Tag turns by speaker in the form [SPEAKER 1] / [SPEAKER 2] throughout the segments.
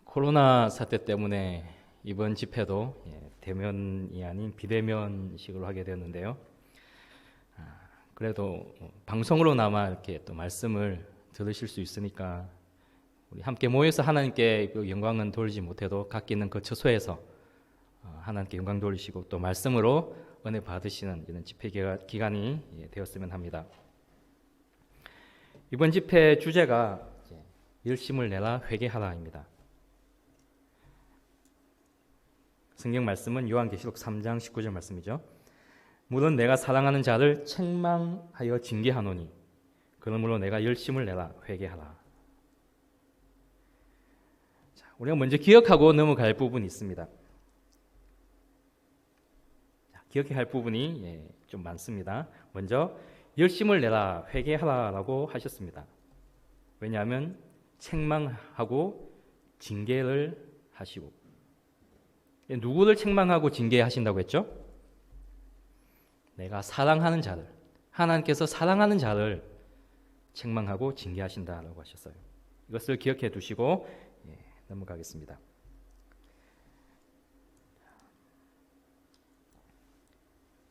[SPEAKER 1] 코로나 사태 때문에 이번 집회도 대면이 아닌 비대면식으로 하게 되었는데요. 그래도 방송으로나마 이렇게 또 말씀을 들으실 수 있으니까 우리 함께 모여서 하나님께 영광은 돌리지 못해도 각기 있는 그 처소에서 하나님께 영광 돌리시고 또 말씀으로 은혜 받으시는 이런 집회 기간이 되었으면 합니다. 이번 집회 주제가 열심을 내라 회개하라입니다. 성경 말씀은 요한계시록 3장 19절 말씀이죠. 물론 내가 사랑하는 자를 책망하여 징계하노니 그러므로 내가 열심을 내라 회개하라. 자, 우리가 먼저 기억하고 넘어갈 부분이 있습니다. 자, 기억해야 할 부분이 좀 많습니다. 먼저 열심을 내라 회개하라라고 하셨습니다. 왜냐하면 책망하고 징계를 하시고 누구를 책망하고 징계하신다고 했죠? 내가 사랑하는 자를, 하나님께서 사랑하는 자를 책망하고 징계하신다라고 하셨어요. 이것을 기억해 두시고 넘어가겠습니다.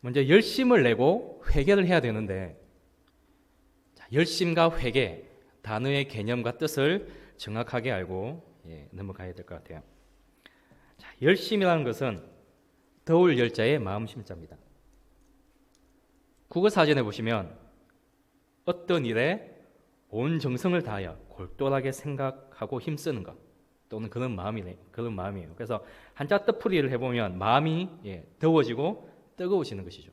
[SPEAKER 1] 먼저 열심을 내고 회개를 해야 되는데, 열심과 회개, 단어의 개념과 뜻을 정확하게 알고 넘어가야 될 것 같아요. 열심이라는 것은 더울 열자의 마음 심자입니다. 국어사전에 보시면 어떤 일에 온 정성을 다하여 골똘하게 생각하고 힘쓰는 것 또는 그런 마음이에요. 그래서 한자 뜻풀이를 해보면 마음이 더워지고 뜨거워지는 것이죠.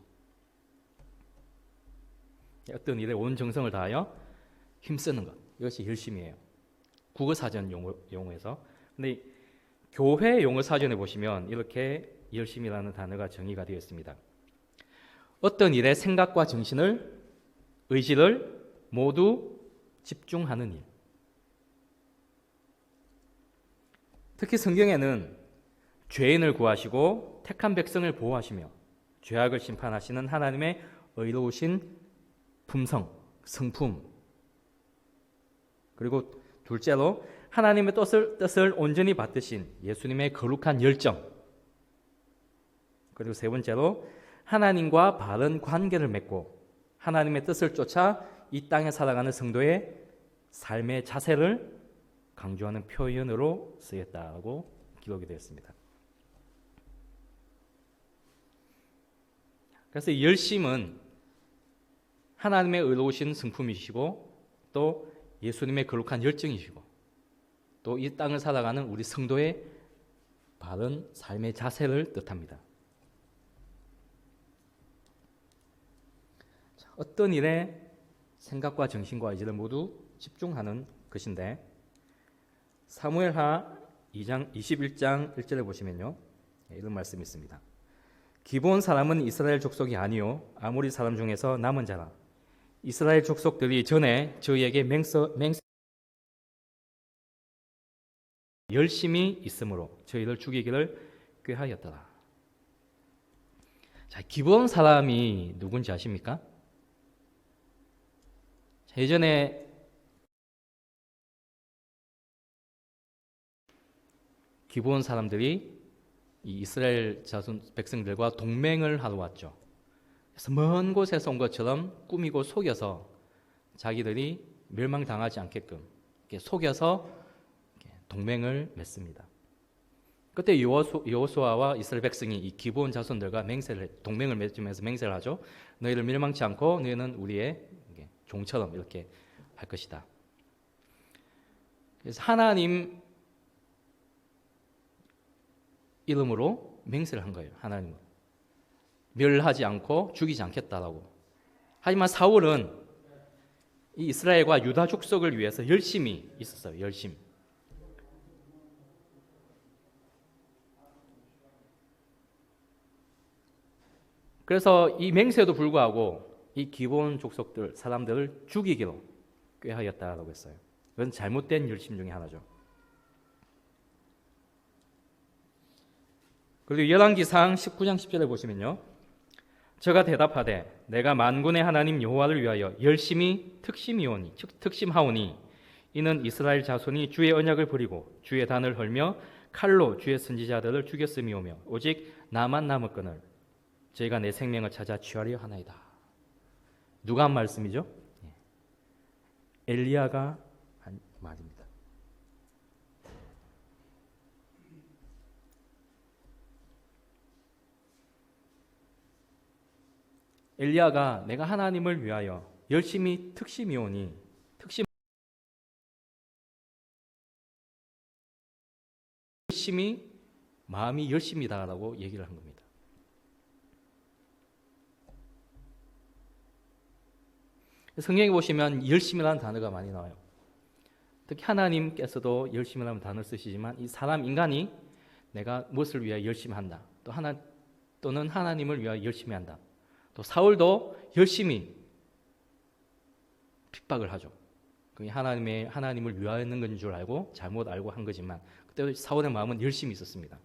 [SPEAKER 1] 어떤 일에 온 정성을 다하여 힘쓰는 것, 이것이 열심이에요. 국어사전 용어에서. 근데 교회 용어 사전에 보시면 이렇게 열심이라는 단어가 정의가 되어 있습니다. 어떤 일에 생각과 정신을, 의지를 모두 집중하는 일. 특히 성경에는 죄인을 구하시고 택한 백성을 보호하시며 죄악을 심판하시는 하나님의 의로우신 품성, 성품, 그리고 둘째로 하나님의 뜻을 온전히 받드신 예수님의 거룩한 열정, 그리고 세 번째로 하나님과 바른 관계를 맺고 하나님의 뜻을 쫓아 이 땅에 살아가는 성도의 삶의 자세를 강조하는 표현으로 쓰였다고 기록이 되었습니다. 그래서 이 열심은 하나님의 의로우신 성품이시고 또 예수님의 거룩한 열정이시고 또 이 땅을 살아가는 우리 성도의 바른 삶의 자세를 뜻합니다. 어떤 일에 생각과 정신과 의지를 모두 집중하는 것인데 사무엘하 21장 1절에 보시면요, 이런 말씀이 있습니다. 기브온 사람은 이스라엘 족속이 아니요 아모리 사람 중에서 남은 자라. 이스라엘 족속들이 전에 저희에게 열심히 있으므로 저희를 죽이기를 꾀하였더라. 자, 기브온 사람이 누군지 아십니까? 예전에 기브온 사람들이 이 이스라엘 자손 백성들과 동맹을 하러 왔죠. 그래서 먼 곳에서 온 것처럼 꾸미고 속여서 자기들이 멸망당하지 않게끔 이렇게 속여서 동맹을 맺습니다. 그때 여호수아와 이스라엘 백성이 이 기브온 자손들과 동맹을 맺으면서 맹세를 하죠. 너희를 멸망치 않고 너희는 우리의 종처럼 이렇게 할 것이다. 그래서 하나님 이름으로 맹세를 한 거예요. 하나님 멸하지 않고 죽이지 않겠다라고. 하지만 사울은 이 이스라엘과 유다 족속을 위해서 열심히 있었어요. 열심. 그래서 이 맹세에도 불구하고 이 기브온 족속들 사람들을 죽이기로 꾀하였다라고 했어요. 그건 잘못된 열심 중에 하나죠. 그리고 열왕기상 19장 10절에 보시면요. 저가 대답하되 내가 만군의 하나님 여호와를 위하여 열심히 특심하오니 이는 이스라엘 자손이 주의 언약을 버리고 주의 단을 헐며 칼로 주의 선지자들을 죽였음이오며 오직 나만 남았거늘 저희가 내 생명을 찾아 취하려 하나이다. 누가 한 말씀이죠? 엘리야가 한 말입니다. 엘리야가 내가 하나님을 위하여 열심히 특심이오니 열심히 마음이 열심이다라고 얘기를 한 겁니다. 성경에 보시면 열심이라는 단어가 많이 나와요. 특히 하나님께서도 열심이라는 단어를 쓰시지만 이 사람 인간이 내가 무엇을 위하여 열심히 한다. 또는 하나님을 위하여 열심히 한다. 또 사울도 열심히 핍박을 하죠. 그게 하나님을 위하여는 건 줄 알고 잘못 알고 한 거지만 그때 사울의 마음은 열심히 있었습니다.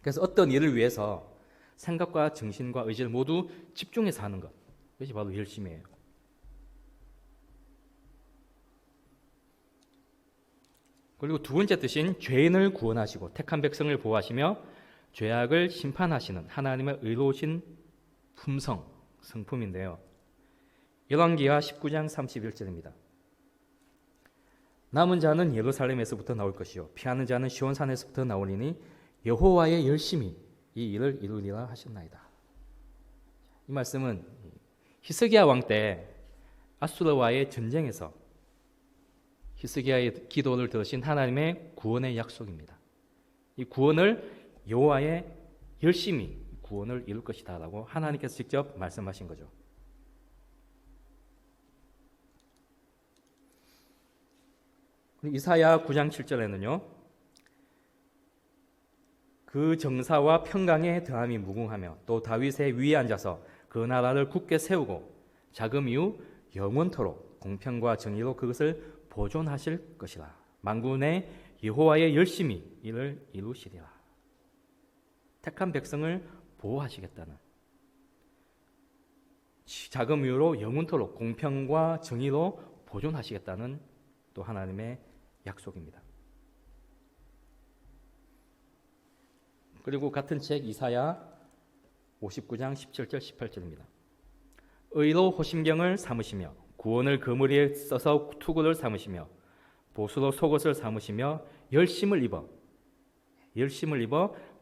[SPEAKER 1] 그래서 어떤 일을 위해서 생각과 정신과 의지를 모두 집중해서 하는 것, 그것이 바로 열심이에요. 그리고 두 번째 뜻인 죄인을 구원하시고 택한 백성을 보호하시며 죄악을 심판하시는 하나님의 의로우신 성품인데요. 열왕기하 19장 31절입니다. 남은 자는 예루살렘에서부터 나올 것이요 피하는 자는 시온산에서부터 나오리니 여호와의 열심히 이 일을 이루리라 하셨나이다. 이 말씀은 히스기야 왕 때 아수르와의 전쟁에서 히스기야의 기도를 들으신 하나님의 구원의 약속입니다. 이 구원을 여호와의 열심히 구원을 이룰 것이다라고 하나님께서 직접 말씀하신 거죠. 이사야 9장 7절에는요. 그 정사와 평강의 더함이 무궁하며 또 다윗의 위에 앉아서 그 나라를 굳게 세우고 자금 이후 영원토록 공평과 정의로 그것을 보존하실 것이라. 만군의 여호와의 열심히 이를 이루시리라. 택한 백성을 보호하시겠다는 자금 이후로 영원토록 공평과 정의로 보존하시겠다는 또 하나님의 약속입니다. 그리고 같은 책 이사야 59장 17절 18절입니다. 의로 호심경을 삼으시며 구원을 그물에 써서 투구를 삼으시며 보수로 속옷을 삼으시며 열심을 입어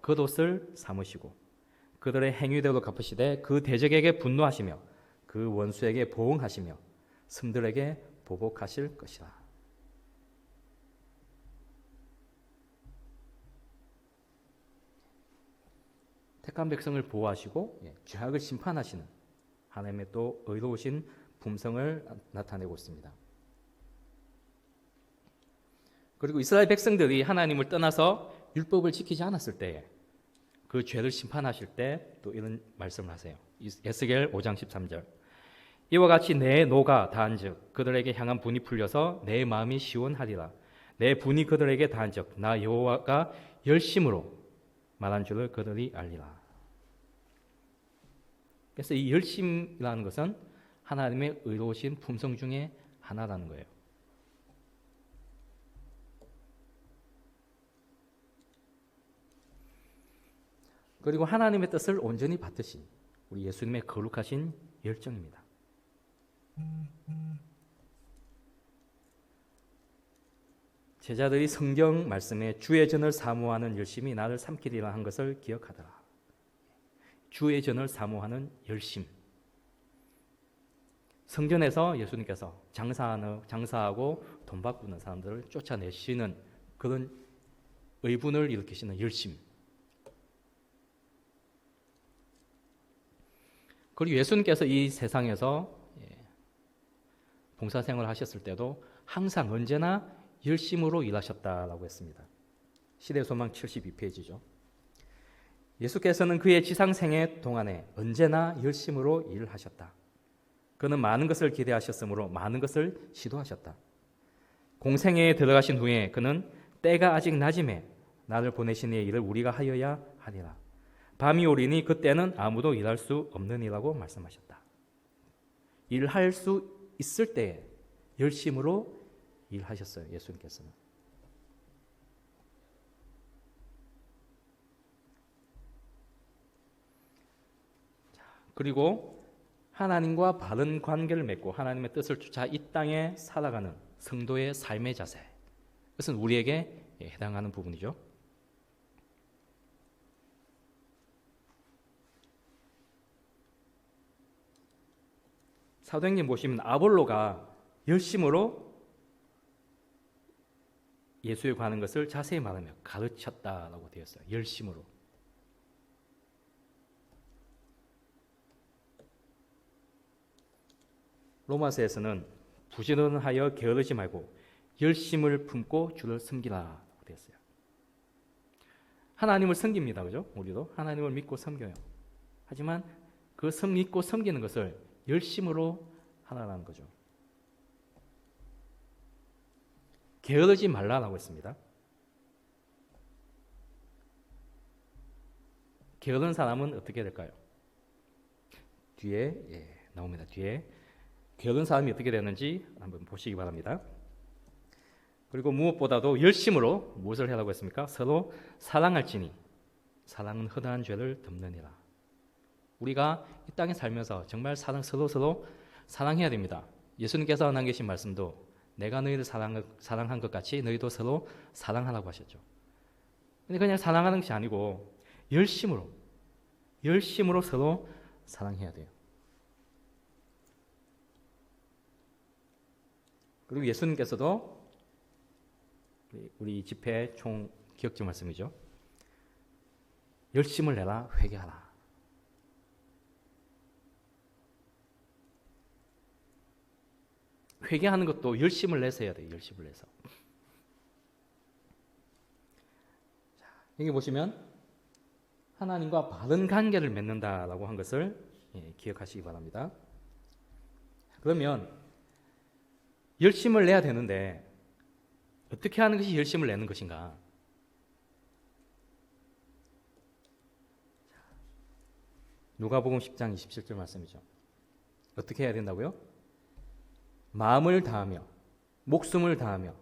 [SPEAKER 1] 겉옷을 삼으시고 그들의 행위대로 갚으시되 그 대적에게 분노하시며 그 원수에게 보응하시며 섬들에게 보복하실 것이라. 택한 백성을 보호하시고 죄악을 심판하시는 하나님의 또 의로우신 품성을 나타내고 있습니다. 그리고 이스라엘 백성들이 하나님을 떠나서 율법을 지키지 않았을 때에 그 죄를 심판하실 때 또 이런 말씀을 하세요. 에스겔 5장 13절. 이와 같이 내 노가 다한즉 그들에게 향한 분이 풀려서 내 마음이 시원하리라. 내 분이 그들에게 다한즉 나 여호와가 열심으로 말한 줄을 그들이 알리라. 그래서 이 열심이라는 것은 하나님의 의로우신 품성 중에 하나라는 거예요. 그리고 하나님의 뜻을 온전히 받으신 우리 예수님의 거룩하신 열정입니다. 제자들이 성경 말씀에 주의 전을 사모하는 열심이 나를 삼키리라 한 것을 기억하더라. 주의 전을 사모하는 열심. 성전에서 예수님께서 장사하고 돈 바꾸는 사람들을 쫓아내시는 그런 의분을 일으키시는 열심. 그리고 예수님께서 이 세상에서 봉사생활을 하셨을 때도 항상 언제나 열심으로 일하셨다라고 했습니다. 시대소망 72페이지죠. 예수께서는 그의 지상생애 동안에 언제나 열심으로 일을 하셨다. 그는 많은 것을 기대하셨으므로 많은 것을 시도하셨다. 공생애에 들어가신 후에 그는 때가 아직 낮음에 나를 보내신 이의 일을 우리가 하여야 하리라. 밤이 오리니 그때는 아무도 일할 수 없느니라고 말씀하셨다. 일할 수 있을 때에 열심으로 일하셨어요. 예수님께서는. 그리고 하나님과 바른 관계를 맺고 하나님의 뜻을 쫓아 이 땅에 살아가는 성도의 삶의 자세, 그것은 우리에게 해당하는 부분이죠. 사도행전 보시면 아볼로가 열심으로 예수에 관한 것을 자세히 말하며 가르쳤다라고 되어 있어요. 열심으로. 로마서에서는 부지런하여 게으르지 말고 열심을 품고 주를 섬기라라고 되어 있어요. 하나님을 섬깁니다. 그죠? 우리도 하나님을 믿고 섬겨요. 하지만 그 믿고 섬기는 것을 열심으로 하라는 거죠. 게으르지 말라라고 했습니다. 게으른 사람은 어떻게 될까요? 뒤에 나옵니다. 뒤에 게으른 사람이 어떻게 되는지 한번 보시기 바랍니다. 그리고 무엇보다도 열심으로 무엇을 하라고 했습니까? 서로 사랑할지니 사랑은 허다한 죄를 덮느니라. 우리가 이 땅에 살면서 정말 서로 사랑해야 됩니다. 예수님께서 남기신 말씀도 내가 너희를 사랑한 것 같이 너희도 서로 사랑하라고 하셨죠. 근데 그냥 사랑하는 것이 아니고 열심으로 서로 사랑해야 돼요. 그리고 예수님께서도 우리 집회 총 기억지 말씀이죠. 열심을 내라 회개하라. 회개하는 것도 열심을 내서 해야 돼요. 열심을 내서. 자, 여기 보시면 하나님과 바른 관계를 맺는다라고 한 것을 기억하시기 바랍니다. 그러면 열심을 내야 되는데 어떻게 하는 것이 열심을 내는 것인가? 누가복음 10장 27절 말씀이죠. 어떻게 해야 된다고요? 마음을 다하며 목숨을 다하며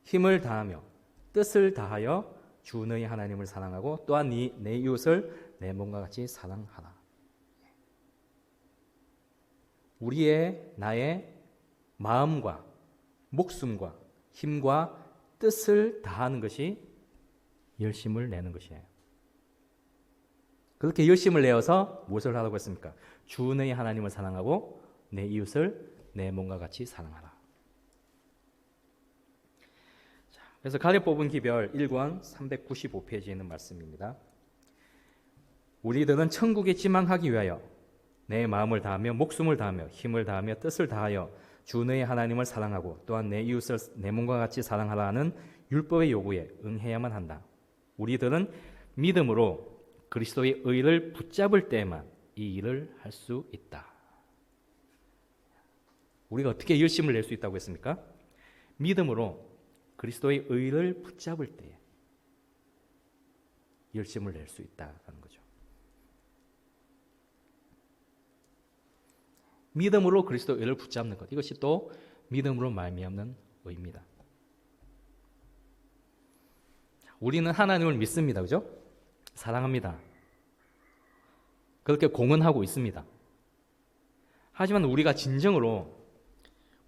[SPEAKER 1] 힘을 다하며 뜻을 다하여 주 너희 하나님을 사랑하고 또한 내 이웃을 내 몸과 같이 사랑하라. 나의 마음과 목숨과 힘과 뜻을 다하는 것이 열심을 내는 것이에요. 그렇게 열심을 내어서 무엇을 하라고 했습니까? 주 너희 하나님을 사랑하고 내 이웃을 내 몸과 같이 사랑하라. 자, 그래서 가려 뽑은 기별 1권 395페이지에 있는 말씀입니다. 우리들은 천국에 지망하기 위하여 내 마음을 다하며 목숨을 다하며 힘을 다하며 뜻을 다하여 주 너희 하나님을 사랑하고 또한 내 이웃을 내 몸과 같이 사랑하라는 율법의 요구에 응해야만 한다. 우리들은 믿음으로 그리스도의 의를 붙잡을 때에만 이 일을 할 수 있다. 우리가 어떻게 열심을 낼 수 있다고 했습니까? 믿음으로 그리스도의 의를 붙잡을 때에 열심을 낼 수 있다는 거죠. 믿음으로 그리스도의 의를 붙잡는 것, 이것이 또 믿음으로 말미암는 의입니다. 우리는 하나님을 믿습니다. 그죠? 사랑합니다. 그렇게 공언하고 있습니다. 하지만 우리가 진정으로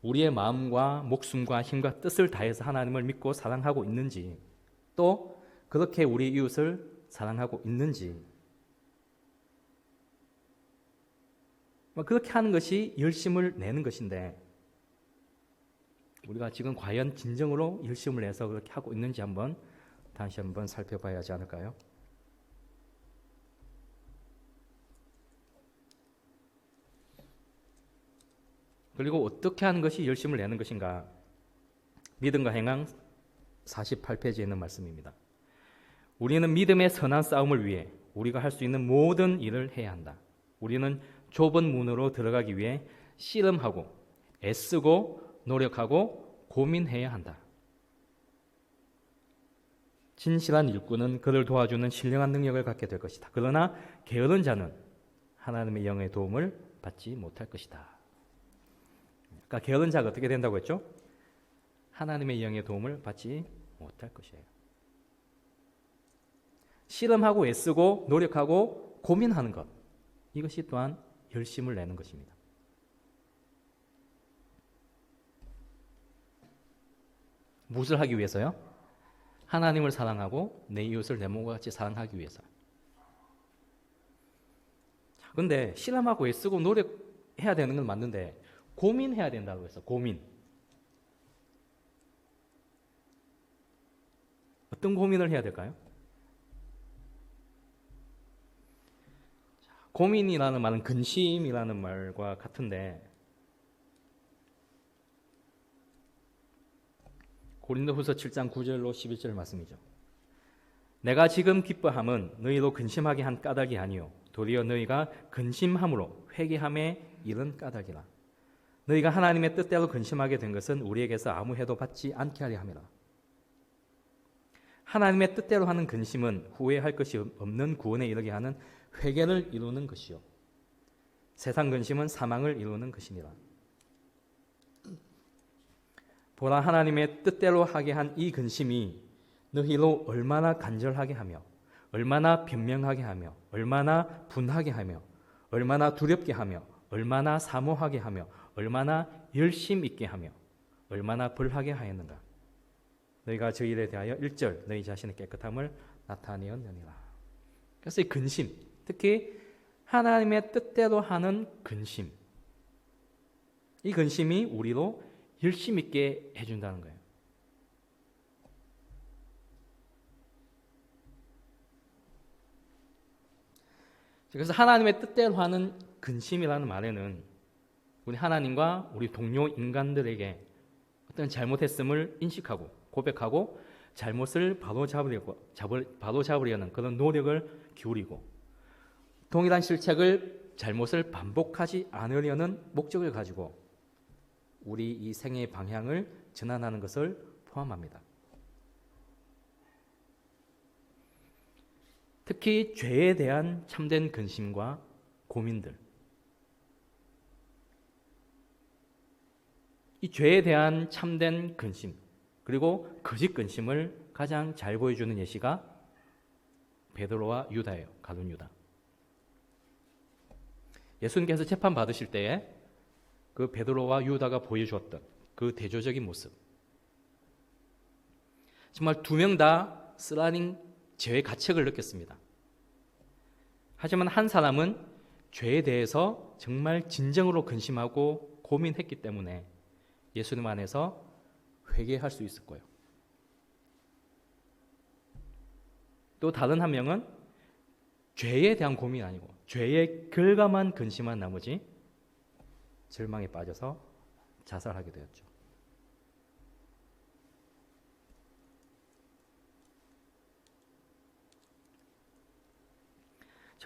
[SPEAKER 1] 우리의 마음과 목숨과 힘과 뜻을 다해서 하나님을 믿고 사랑하고 있는지, 또 그렇게 우리 이웃을 사랑하고 있는지, 그렇게 하는 것이 열심을 내는 것인데 우리가 지금 과연 진정으로 열심을 내서 그렇게 하고 있는지 다시 한번 살펴봐야 하지 않을까요? 그리고 어떻게 하는 것이 열심을 내는 것인가? 믿음과 행함 48페이지에 있는 말씀입니다. 우리는 믿음의 선한 싸움을 위해 우리가 할 수 있는 모든 일을 해야 한다. 우리는 좁은 문으로 들어가기 위해 씨름하고 애쓰고 노력하고 고민해야 한다. 진실한 일꾼은 그를 도와주는 신령한 능력을 갖게 될 것이다. 그러나 게으른 자는 하나님의 영의 도움을 받지 못할 것이다. 그러니까 게으른 자가 어떻게 된다고 했죠? 하나님의 영의 도움을 받지 못할 것이에요. 실험하고 애쓰고 노력하고 고민하는 것, 이것이 또한 열심을 내는 것입니다. 무엇을 하기 위해서요? 하나님을 사랑하고 내 이웃을 내 몸과 같이 사랑하기 위해서. 그런데 실험하고 애쓰고 노력해야 되는 건 맞는데 고민해야 된다고 해서 고민. 어떤 고민을 해야 될까요? 고민이라는 말은 근심이라는 말과 같은데 고린도후서 7장 9절로 11절 말씀이죠. 내가 지금 기뻐함은 너희로 근심하게 한 까닭이 아니요 도리어 너희가 근심함으로 회개함에 이른 까닭이라. 너희가 하나님의 뜻대로 근심하게 된 것은 우리에게서 아무 해도 받지 않게 하려 함이라. 하나님의 뜻대로 하는 근심은 후회할 것이 없는 구원에 이르게 하는 회개를 이루는 것이요 세상 근심은 사망을 이루는 것이니라. 보라, 하나님의 뜻대로 하게 한 이 근심이 너희로 얼마나 간절하게 하며 얼마나 변명하게 하며 얼마나 분하게 하며 얼마나 두렵게 하며 얼마나 사모하게 하며 얼마나 열심 있게 하며 얼마나 벌하게 하였는가. 너희가 저 일에 대하여 1절 너희 자신의 깨끗함을 나타내었느니라. 그래서 이 근심, 특히 하나님의 뜻대로 하는 근심, 이 근심이 우리로 열심 있게 해준다는 거예요. 그래서 하나님의 뜻대로 하는 근심이라는 말에는 우리 하나님과 우리 동료 인간들에게 어떤 잘못했음을 인식하고 고백하고 잘못을 바로잡으려는 그런 노력을 기울이고 동일한 실책을 잘못을 반복하지 않으려는 목적을 가지고 우리 이 생애의 방향을 전환하는 것을 포함합니다. 특히 죄에 대한 참된 근심과 고민들, 이 죄에 대한 참된 근심 그리고 거짓 근심을 가장 잘 보여주는 예시가 베드로와 유다예요. 가룟 유다. 예수님께서 재판 받으실 때에 그 베드로와 유다가 보여주었던 그 대조적인 모습, 정말 두 명 다 쓰라린 죄의 가책을 느꼈습니다. 하지만 한 사람은 죄에 대해서 정말 진정으로 근심하고 고민했기 때문에 예수님 안에서 회개할 수 있을 거예요. 또 다른 한 명은 죄에 대한 고민이 아니고 죄의 결과만 근심한 나머지 절망에 빠져서 자살하게 되었죠.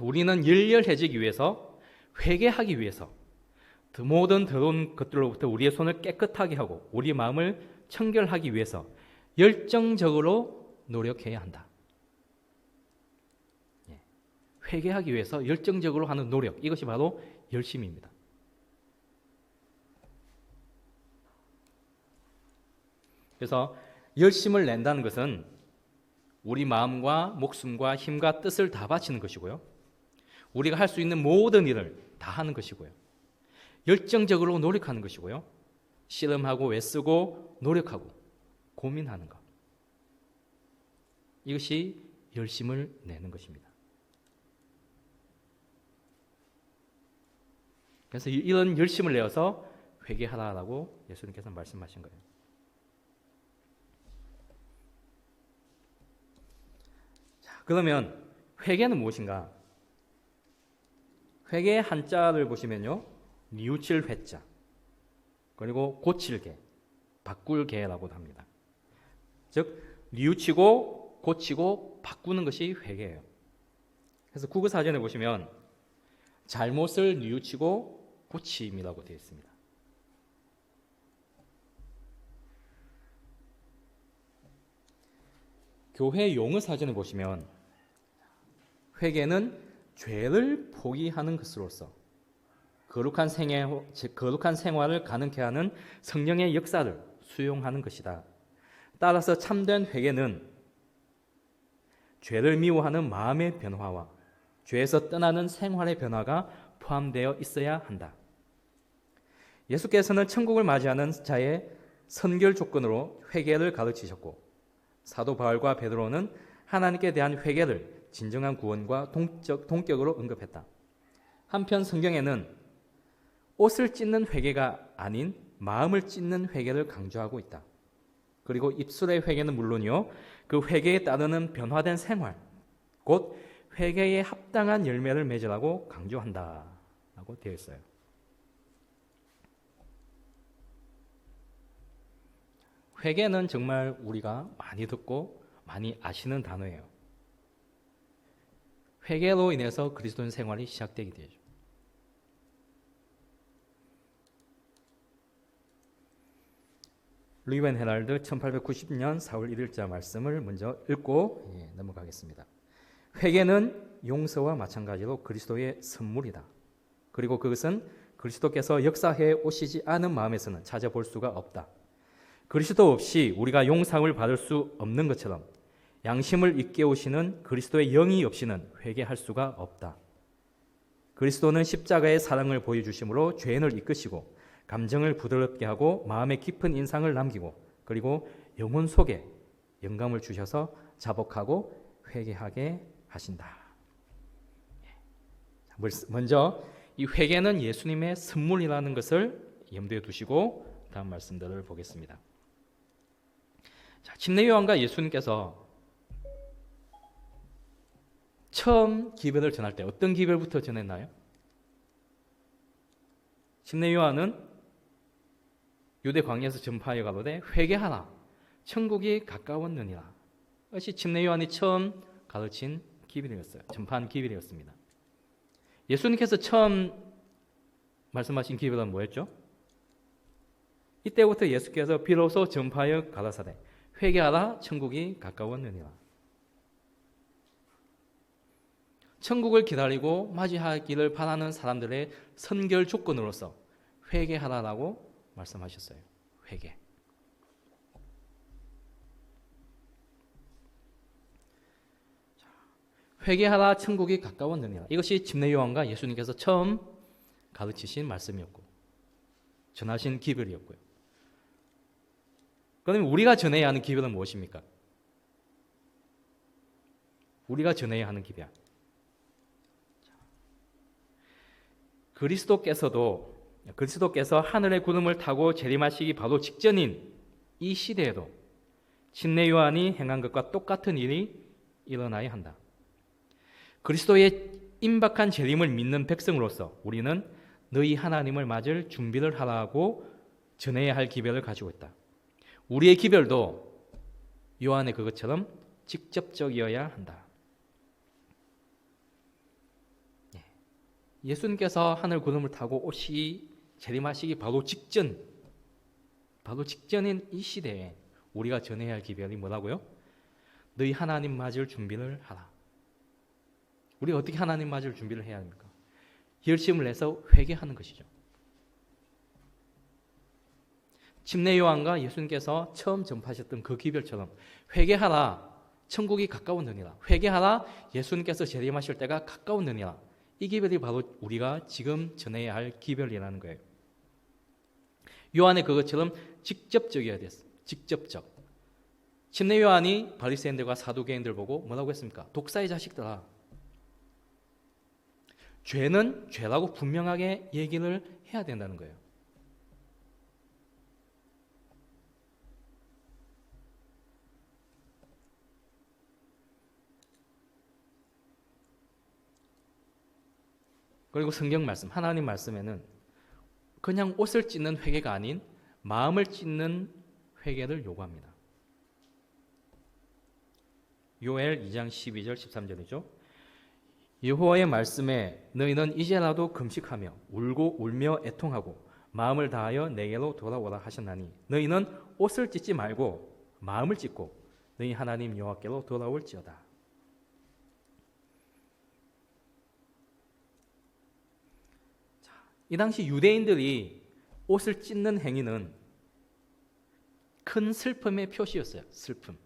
[SPEAKER 1] 우리는 열렬해지기 위해서, 회개하기 위해서 모든 더러운 것들로부터 우리의 손을 깨끗하게 하고 우리 마음을 청결하기 위해서 열정적으로 노력해야 한다. 회개하기 위해서 열정적으로 하는 노력, 이것이 바로 열심입니다. 그래서 열심을 낸다는 것은 우리 마음과 목숨과 힘과 뜻을 다 바치는 것이고요. 우리가 할 수 있는 모든 일을 다 하는 것이고요. 열정적으로 노력하는 것이고요. 실험하고 애쓰고 노력하고 고민하는 것. 이것이 열심을 내는 것입니다. 그래서 이런 열심을 내어서 회개하라라고 예수님께서 말씀하신 거예요. 자, 그러면 회개는 무엇인가? 회개의 한자를 보시면요, 뉘우칠 회자, 그리고 고칠개, 바꿀개라고도 합니다. 즉 뉘우치고 고치고 바꾸는 것이 회개예요. 그래서 국어사전에 보시면 잘못을 뉘우치고 고침이라고 되어 있습니다. 교회 용어 사전에 보시면 회개는 죄를 포기하는 것으로서 거룩한 생활을 가능케 하는 성령의 역사를 수용하는 것이다. 따라서 참된 회개는 죄를 미워하는 마음의 변화와 죄에서 떠나는 생활의 변화가 포함되어 있어야 한다. 예수께서는 천국을 맞이하는 자의 선결 조건으로 회개를 가르치셨고 사도 바울과 베드로는 하나님께 대한 회개를 진정한 구원과 동격으로 언급했다. 한편 성경에는 옷을 찢는 회개가 아닌 마음을 찢는 회개를 강조하고 있다. 그리고 입술의 회개는 물론이요, 그 회개에 따르는 변화된 생활, 곧 회개에 합당한 열매를 맺으라고 강조한다 라고 되어 있어요. 회개는 정말 우리가 많이 듣고 많이 아시는 단어예요. 회개로 인해서 그리스도인 생활이 시작되게 되죠. 리벤 헤럴드 1890년 4월 1일자 말씀을 먼저 읽고 넘어가겠습니다. 회개는 용서와 마찬가지로 그리스도의 선물이다. 그리고 그것은 그리스도께서 역사해 오시지 않은 마음에서는 찾아볼 수가 없다. 그리스도 없이 우리가 용서를 받을 수 없는 것처럼 양심을 일깨우시는 그리스도의 영이 없이는 회개할 수가 없다. 그리스도는 십자가의 사랑을 보여주심으로 죄인을 이끄시고 감정을 부드럽게 하고 마음에 깊은 인상을 남기고 그리고 영혼 속에 영감을 주셔서 자복하고 회개하게 하신다. 먼저 이 회개는 예수님의 선물이라는 것을 염두에 두시고 다음 말씀들을 보겠습니다. 침례 요한과 예수님께서 처음 기별을 전할 때 어떤 기별부터 전했나요? 침례 요한은 유대 광야에서 전파하여 가로되 회개하라 천국이 가까웠느니라. 이것이 침례 요한이 처음 가르친 기별이었어요. 전파한 기별이었습니다. 예수님께서 처음 말씀하신 기별은 뭐였죠? 이때부터 예수께서 비로소 전파하여 가라사대 회개하라 천국이 가까웠느니라. 천국을 기다리고 맞이하기를 바라는 사람들의 선결 조건으로서 회개하라라고 말씀하셨어요. 회개. 회개하라 천국이 가까웠느니라. 이것이 침례 요한과 예수님께서 처음 가르치신 말씀이었고 전하신 기별이었고요. 그러면 우리가 전해야 하는 기별은 무엇입니까? 우리가 전해야 하는 기별. 그리스도께서 하늘의 구름을 타고 재림하시기 바로 직전인 이 시대에도 침례 요한이 행한 것과 똑같은 일이 일어나야 한다. 그리스도의 임박한 재림을 믿는 백성으로서 우리는 너희 하나님을 맞을 준비를 하라고 전해야 할 기별을 가지고 있다. 우리의 기별도 요한의 그것처럼 직접적이어야 한다. 예수님께서 하늘 구름을 타고 재림하시기 바로 직전인 이 시대에 우리가 전해야 할 기별이 뭐라고요? 너희 하나님 맞을 준비를 하라. 우리가 어떻게 하나님 맞을 준비를 해야 합니까? 결심을 해서 회개하는 것이죠. 침례 요한과 예수님께서 처음 전파하셨던 그 기별처럼 회개하라 천국이 가까웠느니라. 회개하라 예수님께서 재림하실 때가 가까웠느니라. 이 기별이 바로 우리가 지금 전해야 할 기별이라는 거예요. 요한의 그것처럼 직접적이어야 됐어. 직접적. 침례 요한이 바리새인들과 사두개인들 보고 뭐라고 했습니까? 독사의 자식들아. 죄는 죄라고 분명하게 얘기를 해야 된다는 거예요. 그리고 성경 말씀, 하나님 말씀에는 그냥 옷을 찢는 회개가 아닌 마음을 찢는 회개를 요구합니다. 요엘 2장 12절 13절이죠. 여호와의 말씀에 너희는 이제라도 금식하며 울고 울며 애통하고 마음을 다하여 내게로 돌아오라 하셨나니 너희는 옷을 찢지 말고 마음을 찢고 너희 하나님 여호와께로 돌아올지어다. 자, 이 당시 유대인들이 옷을 찢는 행위는 큰 슬픔의 표시였어요. 슬픔.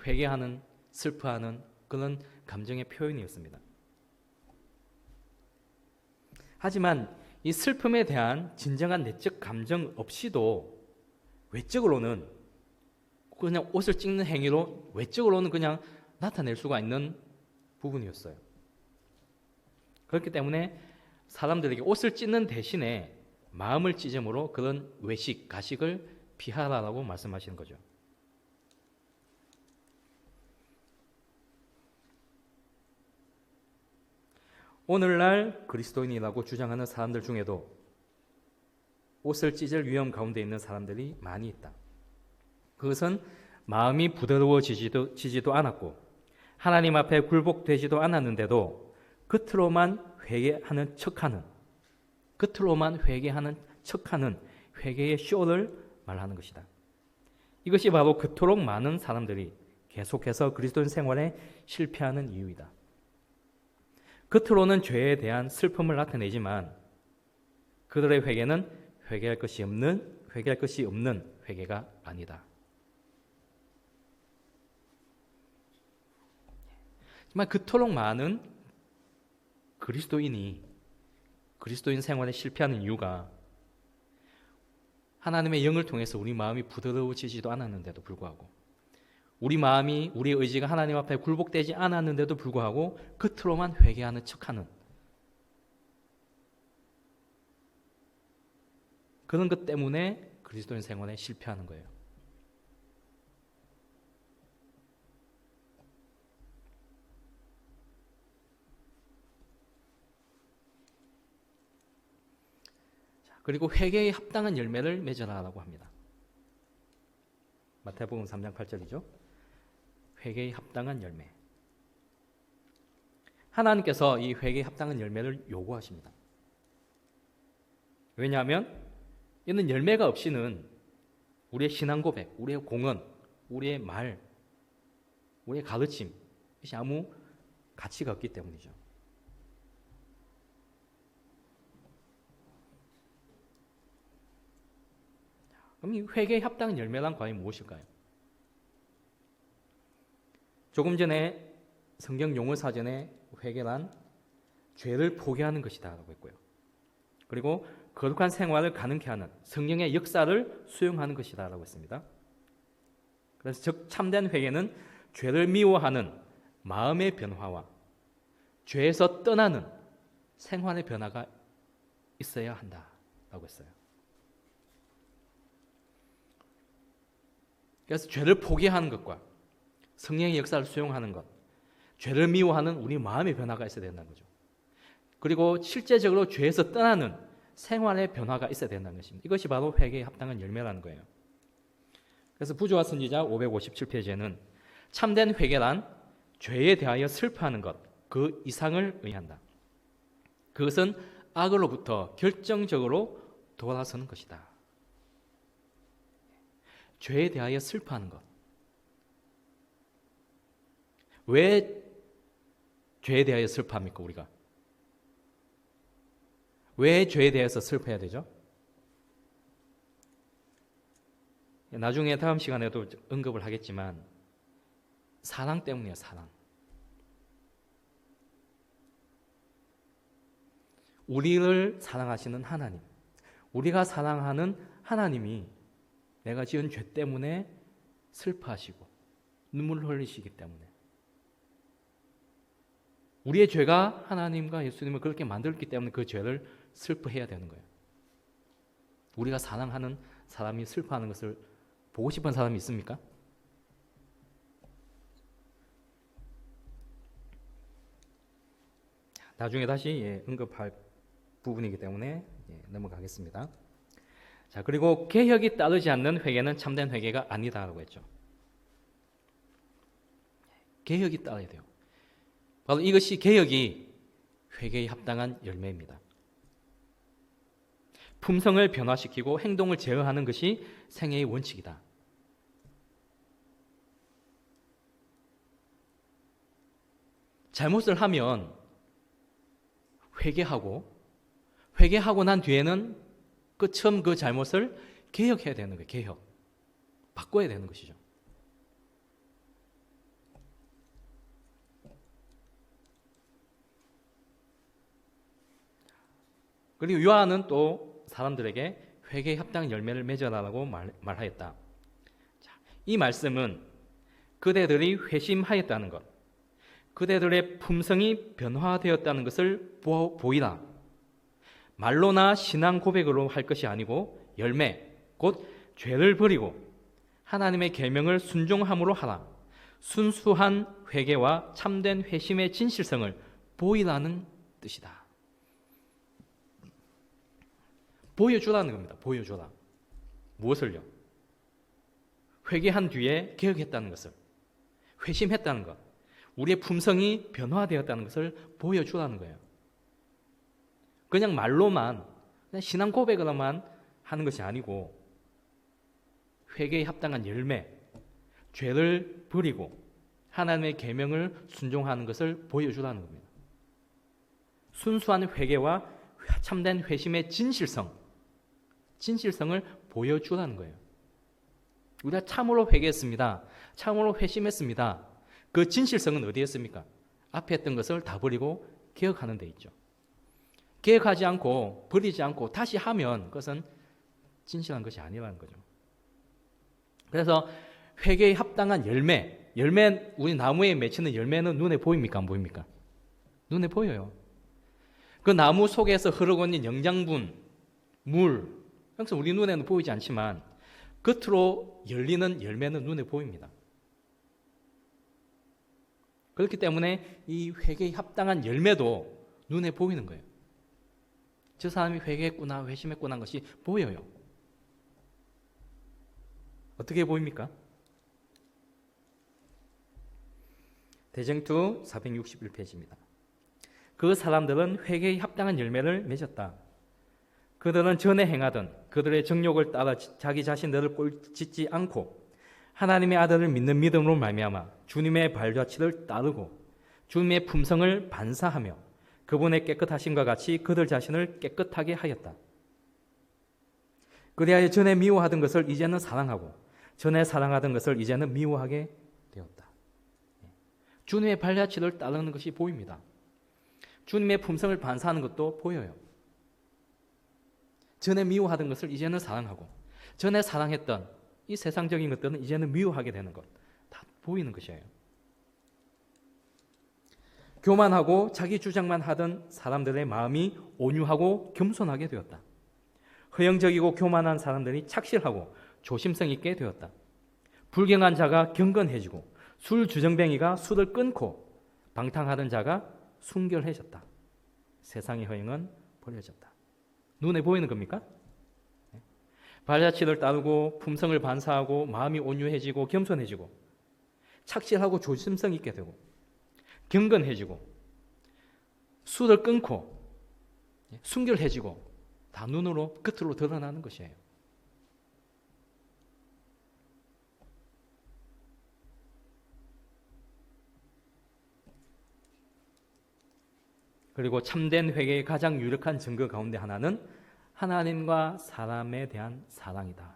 [SPEAKER 1] 회개하는, 슬퍼하는 그런 감정의 표현이었습니다. 하지만 이 슬픔에 대한 진정한 내적 감정 없이도 외적으로는 그냥 옷을 찢는 행위로 외적으로는 그냥 나타낼 수가 있는 부분이었어요. 그렇기 때문에 사람들에게 옷을 찢는 대신에 마음을 찢음으로 그런 외식, 가식을 피하라라고 말씀하시는 거죠. 오늘날 그리스도인이라고 주장하는 사람들 중에도 옷을 찢을 위험 가운데 있는 사람들이 많이 있다. 그것은 마음이 부드러워지지도 않았고 하나님 앞에 굴복되지도 않았는데도 겉으로만 회개하는 척하는 회개의 쇼를 말하는 것이다. 이것이 바로 그토록 많은 사람들이 계속해서 그리스도인 생활에 실패하는 이유이다. 겉으로는 죄에 대한 슬픔을 나타내지만 그들의 회개는 회개할 것이 없는 회개가 아니다. 정말 그토록 많은 그리스도인 생활에 실패하는 이유가 하나님의 영을 통해서 우리 마음이 부드러워지지도 않았는데도 불구하고 우리의 의지가 하나님 앞에 굴복되지 않았는데도 불구하고 겉으로만 회개하는 척하는 그런 것 때문에 그리스도인 생활에 실패하는 거예요. 그리고 회개에 합당한 열매를 맺으라라고 합니다. 마태복음 3장 8절이죠. 회개에 합당한 열매. 하나님께서 이 회개에 합당한 열매를 요구하십니다. 왜냐하면 이는 열매가 없이는 우리의 신앙 고백, 우리의 공헌, 우리의 말, 우리의 가르침 이것이 아무 가치가 없기 때문이죠. 그럼 이 회개에 합당한 열매란 과연 무엇일까요? 조금 전에 성경 용어 사전에 회개란 죄를 포기하는 것이다 라고 했고요. 그리고 거룩한 생활을 가능케 하는 성령의 역사를 수용하는 것이다 라고 했습니다. 그래서 즉 참된 회개는 죄를 미워하는 마음의 변화와 죄에서 떠나는 생활의 변화가 있어야 한다 라고 했어요. 그래서 죄를 포기하는 것과 성령의 역사를 수용하는 것, 죄를 미워하는 우리 마음의 변화가 있어야 된다는 거죠. 그리고 실제적으로 죄에서 떠나는 생활의 변화가 있어야 된다는 것입니다. 이것이 바로 회개에 합당한 열매라는 거예요. 그래서 부조와 선지자 557페이지에는 참된 회개란 죄에 대하여 슬퍼하는 것, 그 이상을 의미한다. 그것은 악으로부터 결정적으로 돌아서는 것이다. 죄에 대하여 슬퍼하는 것. 왜 죄에 대하여 슬퍼합니까, 우리가? 왜 죄에 대해서 슬퍼해야 되죠? 나중에 다음 시간에도 언급을 하겠지만 사랑 때문이에요, 사랑. 우리를 사랑하시는 하나님, 우리가 사랑하는 하나님이 내가 지은 죄 때문에 슬퍼하시고 눈물을 흘리시기 때문에 우리의 죄가 하나님과 예수님을 그렇게 만들었기 때문에 그 죄를 슬퍼해야 되는 거예요. 우리가 사랑하는 사람이 슬퍼하는 것을 보고 싶은 사람이 있습니까? 나중에 다시 언급할 부분이기 때문에 넘어가겠습니다. 자, 그리고 개혁이 따르지 않는 회개는 참된 회개가 아니다라고 했죠. 개혁이 따라야 돼요. 바로 이것이 개혁이 회개에 합당한 열매입니다. 품성을 변화시키고 행동을 제어하는 것이 생애의 원칙이다. 잘못을 하면 회개하고 난 뒤에는 처음 그 잘못을 개혁해야 되는 거예요. 개혁. 바꿔야 되는 것이죠. 그리고 요한은 또 사람들에게 회개에 합당한 열매를 맺어라라고 말하였다. 이 말씀은 그대들이 회심하였다는 것, 그대들의 품성이 변화되었다는 것을 보이라. 말로나 신앙 고백으로 할 것이 아니고 열매, 곧 죄를 버리고 하나님의 계명을 순종함으로 하라. 순수한 회개와 참된 회심의 진실성을 보이라는 뜻이다. 보여주라는 겁니다. 보여주라. 무엇을요? 회개한 뒤에 개혁했다는 것을, 회심했다는 것, 우리의 품성이 변화되었다는 것을 보여주라는 거예요. 그냥 말로만, 그냥 신앙 고백으로만 하는 것이 아니고 회개에 합당한 열매, 죄를 버리고 하나님의 계명을 순종하는 것을 보여주라는 겁니다. 순수한 회개와 참된 회심의 진실성을 보여주라는 거예요. 우리가 참으로 회개했습니다. 참으로 회심했습니다. 그 진실성은 어디에 있습니까? 앞에 했던 것을 다 버리고 개혁하는 데 있죠. 개혁하지 않고 버리지 않고 다시 하면 그것은 진실한 것이 아니라는 거죠. 그래서 회개에 합당한 열매, 우리 나무에 맺히는 열매는 눈에 보입니까? 안 보입니까? 눈에 보여요. 그 나무 속에서 흐르고 있는 영양분, 물, 그래서 우리 눈에는 보이지 않지만 겉으로 열리는 열매는 눈에 보입니다. 그렇기 때문에 이 회개에 합당한 열매도 눈에 보이는 거예요. 저 사람이 회개했구나, 회심했구나 하는 것이 보여요. 어떻게 보입니까? 대쟁투 461페이지입니다. 그 사람들은 회개에 합당한 열매를 맺었다. 그들은 전에 행하던 그들의 정욕을 따라 자기 자신들을 꼴짓지 않고 하나님의 아들을 믿는 믿음으로 말미암아 주님의 발자취를 따르고 주님의 품성을 반사하며 그분의 깨끗하심과 같이 그들 자신을 깨끗하게 하였다. 그리하여 전에 미워하던 것을 이제는 사랑하고 전에 사랑하던 것을 이제는 미워하게 되었다. 주님의 발자취를 따르는 것이 보입니다. 주님의 품성을 반사하는 것도 보여요. 전에 미워하던 것을 이제는 사랑하고 전에 사랑했던 이 세상적인 것들은 이제는 미워하게 되는 것, 다 보이는 것이에요. 교만하고 자기 주장만 하던 사람들의 마음이 온유하고 겸손하게 되었다. 허영적이고 교만한 사람들이 착실하고 조심성 있게 되었다. 불경한 자가 경건해지고 술 주정뱅이가 술을 끊고 방탕하던 자가 순결해졌다. 세상의 허영은 버려졌다. 눈에 보이는 겁니까? 발자취를 따르고 품성을 반사하고 마음이 온유해지고 겸손해지고 착실하고 조심성 있게 되고 경건해지고 술을 끊고 순결해지고 다 눈으로 겉으로 드러나는 것이에요. 그리고 참된 회개의 가장 유력한 증거 가운데 하나는 하나님과 사람에 대한 사랑이다.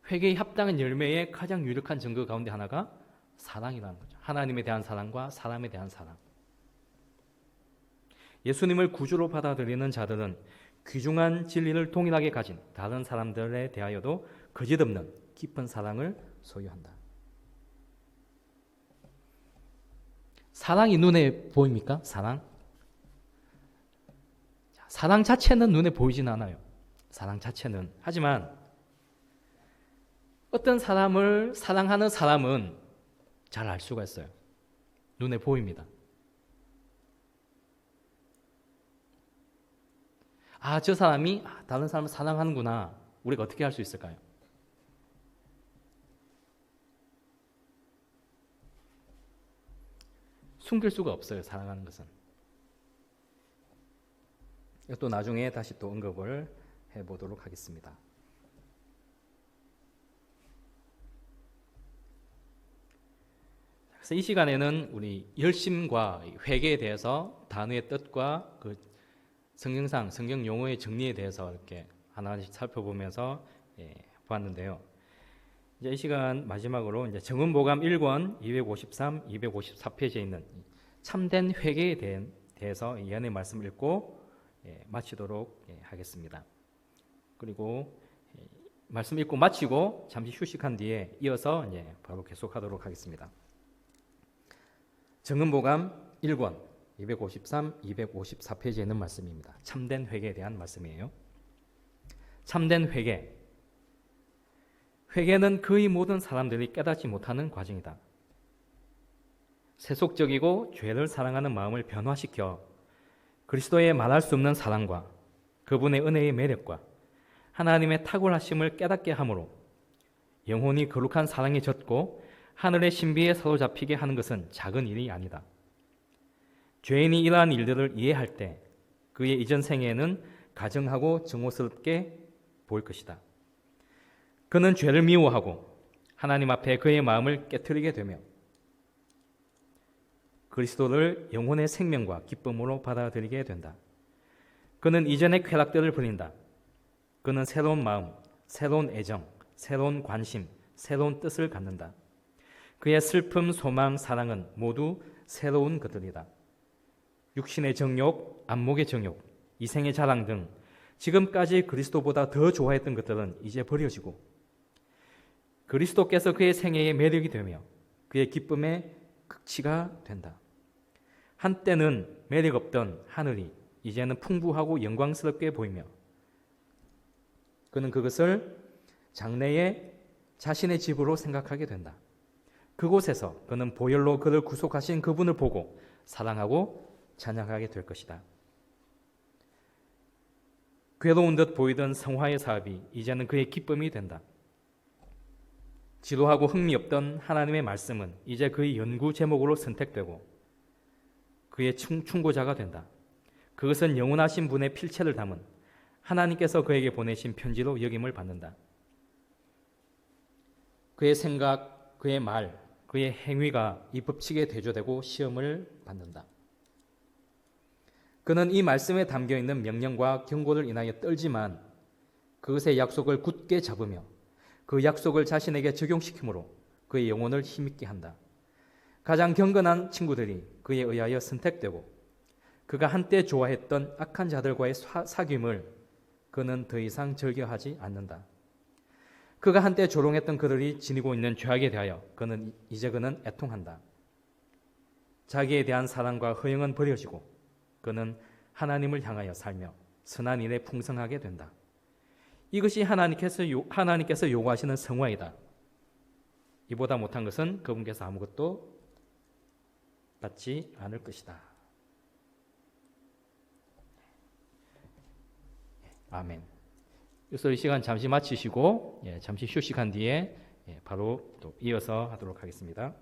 [SPEAKER 1] 회개에 합당한 열매의 가장 유력한 증거 가운데 하나가 사랑이라는 거죠. 하나님에 대한 사랑과 사람에 대한 사랑. 예수님을 구주로 받아들이는 자들은 귀중한 진리를 동일하게 가진 다른 사람들에 대하여도 거짓없는 깊은 사랑을 소유한다. 사랑이 눈에 보입니까? 사랑 자체는 눈에 보이진 않아요. 사랑 자체는. 하지만 어떤 사람을 사랑하는 사람은 잘 알 수가 있어요. 눈에 보입니다. 저 사람이 다른 사람을 사랑하는구나. 우리가 어떻게 할 수 있을까요? 숨길 수가 없어요. 사랑하는 것은. 또 나중에 다시 또 언급을 해보도록 하겠습니다. 그래서 그래서 이 시간에는 우리 열심과 회개에 대해서 단어의 뜻과 그 성경상 성경 용어의 정리에 대해서 이렇게 하나씩 살펴보면서 보았는데요. 이제 이 시간 마지막으로 이제 정음보감 1권 253, 254페이지에 있는 참된 회개에 대해서 예언의 말씀을 읽고 마치도록 하겠습니다. 그리고 말씀 읽고 마치고 잠시 휴식한 뒤에 이어서 바로 계속하도록 하겠습니다. 정음보감 1권 253, 254페이지에 있는 말씀입니다. 참된 회개에 대한 말씀이에요. 참된 회개. 회개는 거의 모든 사람들이 깨닫지 못하는 과정이다. 세속적이고 죄를 사랑하는 마음을 변화시켜 그리스도의 말할 수 없는 사랑과 그분의 은혜의 매력과 하나님의 탁월하심을 깨닫게 하므로 영혼이 거룩한 사랑에 젖고 하늘의 신비에 사로잡히게 하는 것은 작은 일이 아니다. 죄인이 이러한 일들을 이해할 때 그의 이전 생애에는 가정하고 정오스럽게 보일 것이다. 그는 죄를 미워하고 하나님 앞에 그의 마음을 깨트리게 되며 그리스도를 영혼의 생명과 기쁨으로 받아들이게 된다. 그는 이전의 쾌락들을 버린다. 그는 새로운 마음, 새로운 애정, 새로운 관심, 새로운 뜻을 갖는다. 그의 슬픔, 소망, 사랑은 모두 새로운 것들이다. 육신의 정욕, 안목의 정욕, 이생의 자랑 등 지금까지 그리스도보다 더 좋아했던 것들은 이제 버려지고 그리스도께서 그의 생애의 매력이 되며 그의 기쁨의 극치가 된다. 한때는 매력 없던 하늘이 이제는 풍부하고 영광스럽게 보이며 그는 그것을 장래에 자신의 집으로 생각하게 된다. 그곳에서 그는 보혈로 그를 구속하신 그분을 보고 사랑하고 찬양하게 될 것이다. 괴로운 듯 보이던 성화의 사업이 이제는 그의 기쁨이 된다. 지루하고 흥미없던 하나님의 말씀은 이제 그의 연구 제목으로 선택되고 그의 충고자가 된다. 그것은 영원하신 분의 필체를 담은 하나님께서 그에게 보내신 편지로 여김을 받는다. 그의 생각, 그의 말, 그의 행위가 이 법칙에 대조되고 시험을 받는다. 그는 이 말씀에 담겨있는 명령과 경고를 인하여 떨지만 그것의 약속을 굳게 잡으며 그 약속을 자신에게 적용시키므로 그의 영혼을 힘있게 한다. 가장 경건한 친구들이 그에 의하여 선택되고 그가 한때 좋아했던 악한 자들과의 사귐을 그는 더 이상 즐겨하지 않는다. 그가 한때 조롱했던 그들이 지니고 있는 죄악에 대하여 그는 애통한다. 자기에 대한 사랑과 허영은 버려지고 그는 하나님을 향하여 살며 선한 일에 풍성하게 된다. 이것이 하나님께서 요구하시는 성화이다. 이보다 못한 것은 그분께서 아무것도 받지 않을 것이다. 아멘. 그래서 이 시간 잠시 마치시고 잠시 휴식한 뒤에 바로 또 이어서 하도록 하겠습니다.